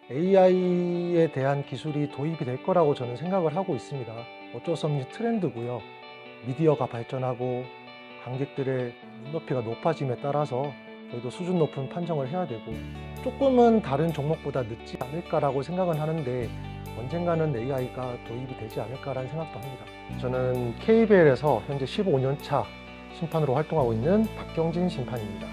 AI에 대한 기술이 도입이 될 거라고 저는 생각을 하고 있습니다. 어쩔 수 없는 트렌드고요. 미디어가 발전하고 관객들의 눈높이가 높아짐에 따라서 저희도 수준 높은 판정을 해야 되고 조금은 다른 종목보다 늦지 않을까라고 생각은 하는데 언젠가는 AI가 도입이 되지 않을까라는 생각도 합니다. 저는 KBL에서 현재 15년 차 심판으로 활동하고 있는 박경진 심판입니다.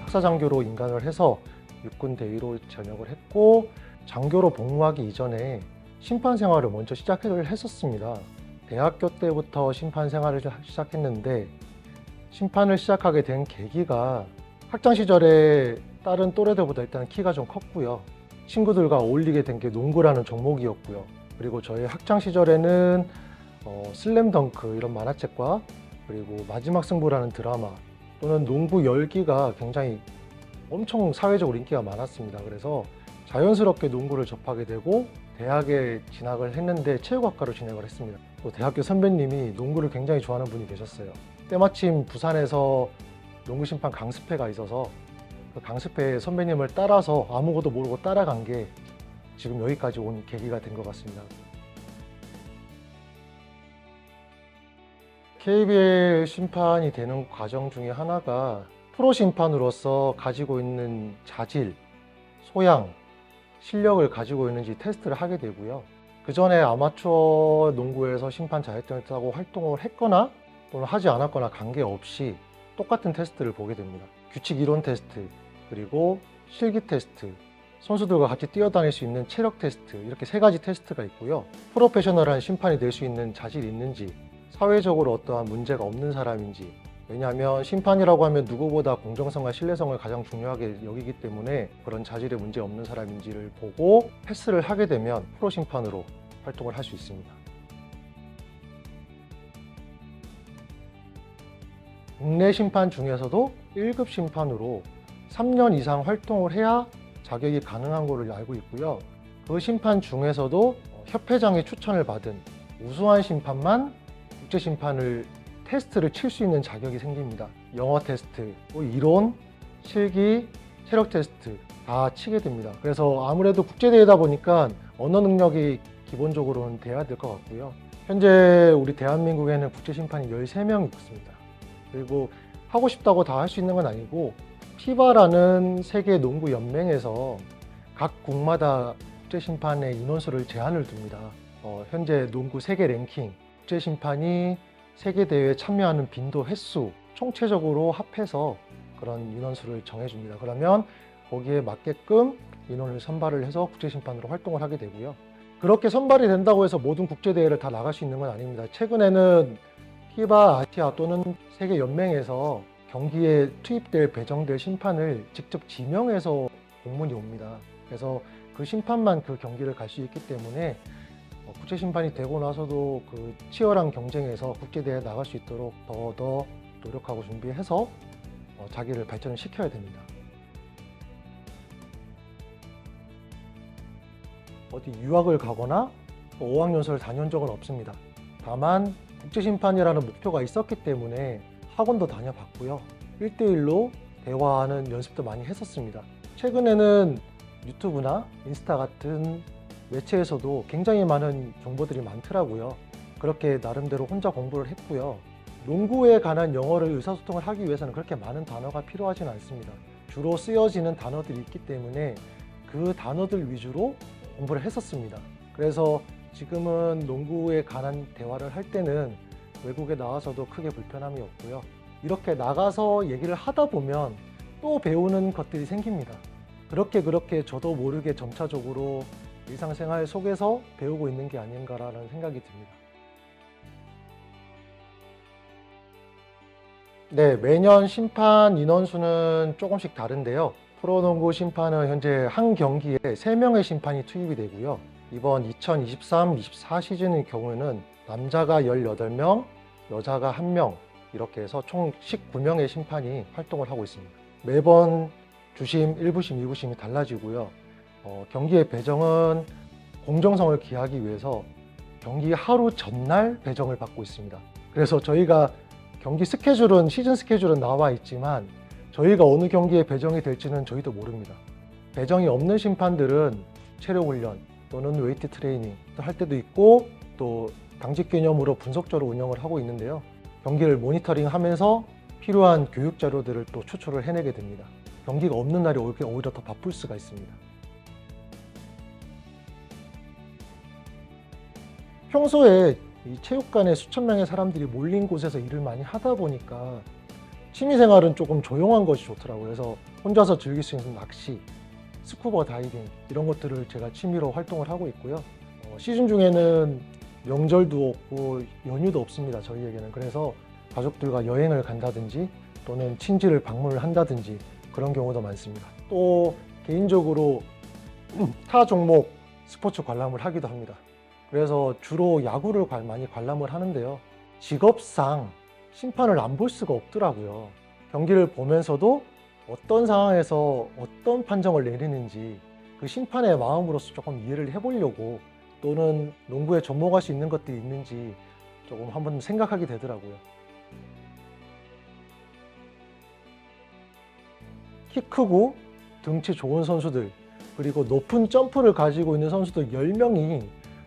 학사장교로 인간을 해서 육군 대위로 전역을 했고 장교로 복무하기 이전에 심판 생활을 먼저 시작을 했었습니다. 대학교 때부터 심판 생활을 시작했는데 심판을 시작하게 된 계기가 학창 시절에 다른 또래들보다 일단 키가 좀 컸고요. 친구들과 어울리게 된 게 농구라는 종목이었고요. 그리고 저희 학창 시절에는 슬램덩크 이런 만화책과 그리고 마지막 승부라는 드라마 또는 농구 열기가 굉장히 엄청 사회적으로 인기가 많았습니다. 그래서 자연스럽게 농구를 접하게 되고 대학에 진학을 했는데 체육학과로 진학을 했습니다. 또 대학교 선배님이 농구를 굉장히 좋아하는 분이 계셨어요. 때마침 부산에서 농구 심판 강습회가 있어서 그 강습회 선배님을 따라서 아무것도 모르고 따라간 게 지금 여기까지 온 계기가 된 것 같습니다. KBL 심판이 되는 과정 중에 하나가 프로 심판으로서 가지고 있는 자질, 소양, 실력을 가지고 있는지 테스트를 하게 되고요. 그 전에 아마추어 농구에서 심판 자격증을 따고 활동을 했거나 또는 하지 않았거나 관계없이 똑같은 테스트를 보게 됩니다. 규칙 이론 테스트, 그리고 실기 테스트, 선수들과 같이 뛰어다닐 수 있는 체력 테스트, 이렇게 세 가지 테스트가 있고요. 프로페셔널한 심판이 될 수 있는 자질이 있는지, 사회적으로 어떠한 문제가 없는 사람인지, 왜냐하면 심판이라고 하면 누구보다 공정성과 신뢰성을 가장 중요하게 여기기 때문에 그런 자질에 문제 없는 사람인지를 보고 패스를 하게 되면 프로 심판으로 활동을 할 수 있습니다. 국내 심판 중에서도 1급 심판으로 3년 이상 활동을 해야 자격이 가능한 걸로 알고 있고요. 그 심판 중에서도 협회장의 추천을 받은 우수한 심판만 국제심판을 테스트를 칠 수 있는 자격이 생깁니다. 영어 테스트, 이론, 실기, 체력 테스트 다 치게 됩니다. 그래서 아무래도 국제대회다 보니까 언어 능력이 기본적으로는 돼야 될 것 같고요. 현재 우리 대한민국에는 국제심판이 13명이 있습니다. 그리고 하고 싶다고 다 할 수 있는 건 아니고 피바라는 세계 농구 연맹에서 각 국마다 국제심판의 인원수를 제한을 둡니다. 현재 농구 세계 랭킹, 국제심판이 세계대회에 참여하는 빈도 횟수 총체적으로 합해서 그런 인원수를 정해줍니다. 그러면 거기에 맞게끔 인원을 선발을 해서 국제심판으로 활동을 하게 되고요. 그렇게 선발이 된다고 해서 모든 국제대회를 다 나갈 수 있는 건 아닙니다. 최근에는 피바, 아시아 또는 세계연맹에서 경기에 투입될 배정될 심판을 직접 지명해서 공문이 옵니다. 그래서 그 심판만 그 경기를 갈 수 있기 때문에 국제심판이 되고 나서도 그 치열한 경쟁에서 국제대회에 나갈 수 있도록 더 노력하고 준비해서 자기를 발전을 시켜야 됩니다. 어디 유학을 가거나 어학연수를 다녀온 적은 없습니다. 다만 국제심판이라는 목표가 있었기 때문에 학원도 다녀봤고요. 1대1로 대화하는 연습도 많이 했었습니다. 최근에는 유튜브나 인스타 같은 매체에서도 굉장히 많은 정보들이 많더라고요. 그렇게 나름대로 혼자 공부를 했고요. 농구에 관한 영어를 의사소통을 하기 위해서는 그렇게 많은 단어가 필요하지는 않습니다. 주로 쓰여지는 단어들이 있기 때문에 그 단어들 위주로 공부를 했었습니다. 그래서 지금은 농구에 관한 대화를 할 때는 외국에 나와서도 크게 불편함이 없고요. 이렇게 나가서 얘기를 하다 보면 또 배우는 것들이 생깁니다. 그렇게 저도 모르게 점차적으로 일상생활 속에서 배우고 있는 게 아닌가라는 생각이 듭니다. 네, 매년 심판 인원수는 조금씩 다른데요. 프로농구 심판은 현재 한 경기에 3명의 심판이 투입이 되고요. 이번 2023-24 시즌의 경우에는 남자가 18명, 여자가 1명 이렇게 해서 총 19명의 심판이 활동을 하고 있습니다. 매번 주심, 1부심, 2부심이 달라지고요. 경기의 배정은 공정성을 기하기 위해서 경기 하루 전날 배정을 받고 있습니다. 그래서 저희가 경기 스케줄은 시즌 스케줄은 나와 있지만 저희가 어느 경기에 배정이 될지는 저희도 모릅니다. 배정이 없는 심판들은 체력 훈련 또는 웨이트 트레이닝 할 때도 있고 또 당직 개념으로 분석적으로 운영을 하고 있는데요. 경기를 모니터링하면서 필요한 교육 자료들을 또 추출을 해내게 됩니다. 경기가 없는 날이 오히려 더 바쁠 수가 있습니다. 평소에 이 체육관에 수천 명의 사람들이 몰린 곳에서 일을 많이 하다 보니까 취미생활은 조금 조용한 것이 좋더라고요. 그래서 혼자서 즐길 수 있는 낚시, 스쿠버 다이빙 이런 것들을 제가 취미로 활동을 하고 있고요. 시즌 중에는 명절도 없고 연휴도 없습니다. 저희에게는. 그래서 가족들과 여행을 간다든지 또는 친지를 방문을 한다든지 그런 경우도 많습니다. 또 개인적으로 타 종목 스포츠 관람을 하기도 합니다. 그래서 주로 야구를 많이 관람을 하는데요. 직업상 심판을 안 볼 수가 없더라고요. 경기를 보면서도 어떤 상황에서 어떤 판정을 내리는지 그 심판의 마음으로서 조금 이해를 해보려고 또는 농구에 접목할 수 있는 것들이 있는지 조금 한번 생각하게 되더라고요. 키 크고 등치 좋은 선수들 그리고 높은 점프를 가지고 있는 선수들 10명이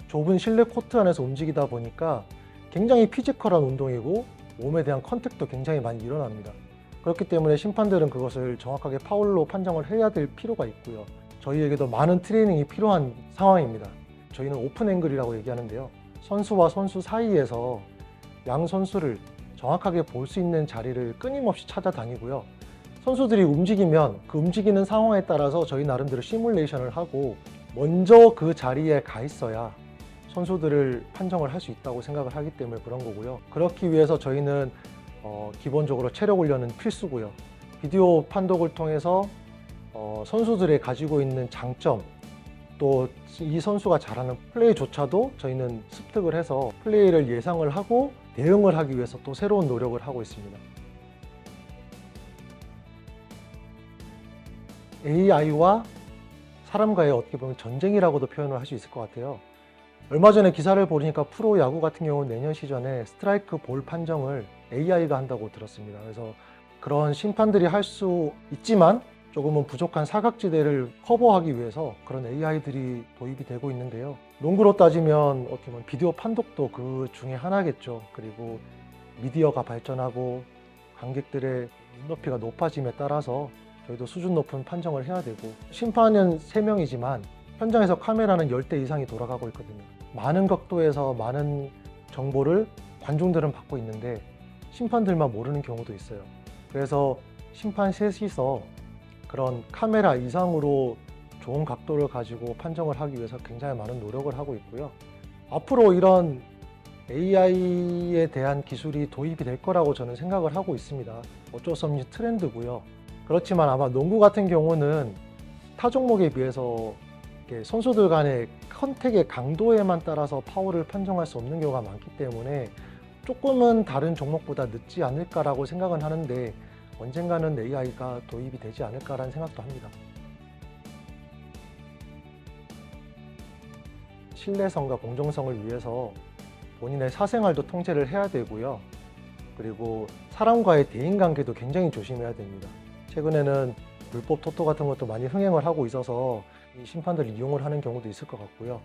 좁은 실내 코트 안에서 움직이다 보니까 굉장히 피지컬한 운동이고 몸에 대한 컨택도 굉장히 많이 일어납니다. 그렇기 때문에 심판들은 그것을 정확하게 파울로 판정을 해야 될 필요가 있고요. 저희에게도 많은 트레이닝이 필요한 상황입니다. 저희는 오픈 앵글이라고 얘기하는데요. 선수와 선수 사이에서 양 선수를 정확하게 볼 수 있는 자리를 끊임없이 찾아다니고요. 선수들이 움직이면 그 움직이는 상황에 따라서 저희 나름대로 시뮬레이션을 하고 먼저 그 자리에 가 있어야 선수들을 판정을 할 수 있다고 생각을 하기 때문에 그런 거고요. 그렇기 위해서 저희는 기본적으로 체력 훈련은 필수고요. 비디오 판독을 통해서 선수들의 가지고 있는 장점 또 이 선수가 잘하는 플레이조차도 저희는 습득을 해서 플레이를 예상을 하고 대응을 하기 위해서 또 새로운 노력을 하고 있습니다. AI와 사람과의 어떻게 보면 전쟁이라고도 표현을 할 수 있을 것 같아요. 얼마 전에 기사를 보니까 프로 야구 같은 경우는 내년 시즌에 스트라이크 볼 판정을 AI가 한다고 들었습니다. 그래서 그런 심판들이 할 수 있지만 조금은 부족한 사각지대를 커버하기 위해서 그런 AI들이 도입이 되고 있는데요. 농구로 따지면 어떻게 보면 비디오 판독도 그 중에 하나겠죠. 그리고 미디어가 발전하고 관객들의 눈높이가 높아짐에 따라서 저희도 수준 높은 판정을 해야 되고 심판은 3명이지만 현장에서 카메라는 10대 이상이 돌아가고 있거든요. 많은 각도에서 많은 정보를 관중들은 받고 있는데 심판들만 모르는 경우도 있어요. 그래서 심판 셋이서 그런 카메라 이상으로 좋은 각도를 가지고 판정을 하기 위해서 굉장히 많은 노력을 하고 있고요. 앞으로 이런 AI에 대한 기술이 도입이 될 거라고 저는 생각을 하고 있습니다. 어쩔 수 없는 트렌드고요. 그렇지만 아마 농구 같은 경우는 타 종목에 비해서 선수들 간의 컨택의 강도에만 따라서 파울을 판정할 수 없는 경우가 많기 때문에 조금은 다른 종목보다 늦지 않을까라고 생각은 하는데 언젠가는 AI가 도입이 되지 않을까라는 생각도 합니다. 신뢰성과 공정성을 위해서 본인의 사생활도 통제를 해야 되고요. 그리고 사람과의 대인관계도 굉장히 조심해야 됩니다. 최근에는 불법 토토 같은 것도 많이 흥행을 하고 있어서 이 심판들을 이용을 하는 경우도 있을 것 같고요.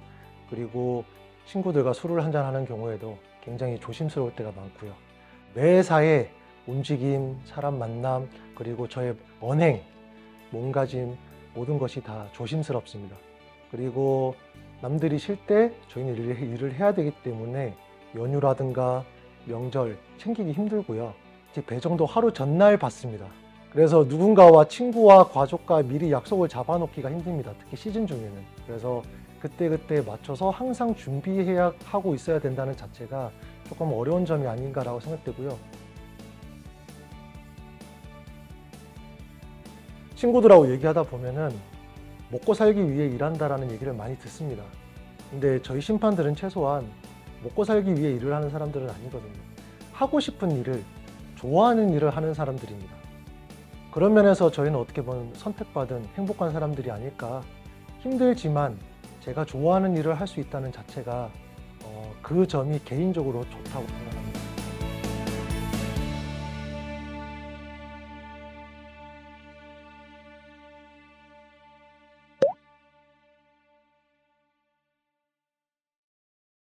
그리고 친구들과 술을 한잔하는 경우에도 굉장히 조심스러울 때가 많고요. 매사에 움직임, 사람 만남, 그리고 저의 언행, 몸가짐 모든 것이 다 조심스럽습니다. 그리고 남들이 쉴 때 저희는 일을 해야 되기 때문에 연휴라든가 명절 챙기기 힘들고요. 배정도 하루 전날 받습니다. 그래서 누군가와 친구와 가족과 미리 약속을 잡아놓기가 힘듭니다. 특히 시즌 중에는. 그래서 그때그때 맞춰서 항상 준비해야 하고 있어야 된다는 자체가 조금 어려운 점이 아닌가라고 생각되고요. 친구들하고 얘기하다 보면은 먹고 살기 위해 일한다라는 얘기를 많이 듣습니다. 근데 저희 심판들은 최소한 먹고 살기 위해 일을 하는 사람들은 아니거든요. 하고 싶은 일을, 좋아하는 일을 하는 사람들입니다. 그런 면에서 저희는 어떻게 보면 선택받은 행복한 사람들이 아닐까. 힘들지만 제가 좋아하는 일을 할 수 있다는 자체가 그 점이 개인적으로 좋다고 생각합니다.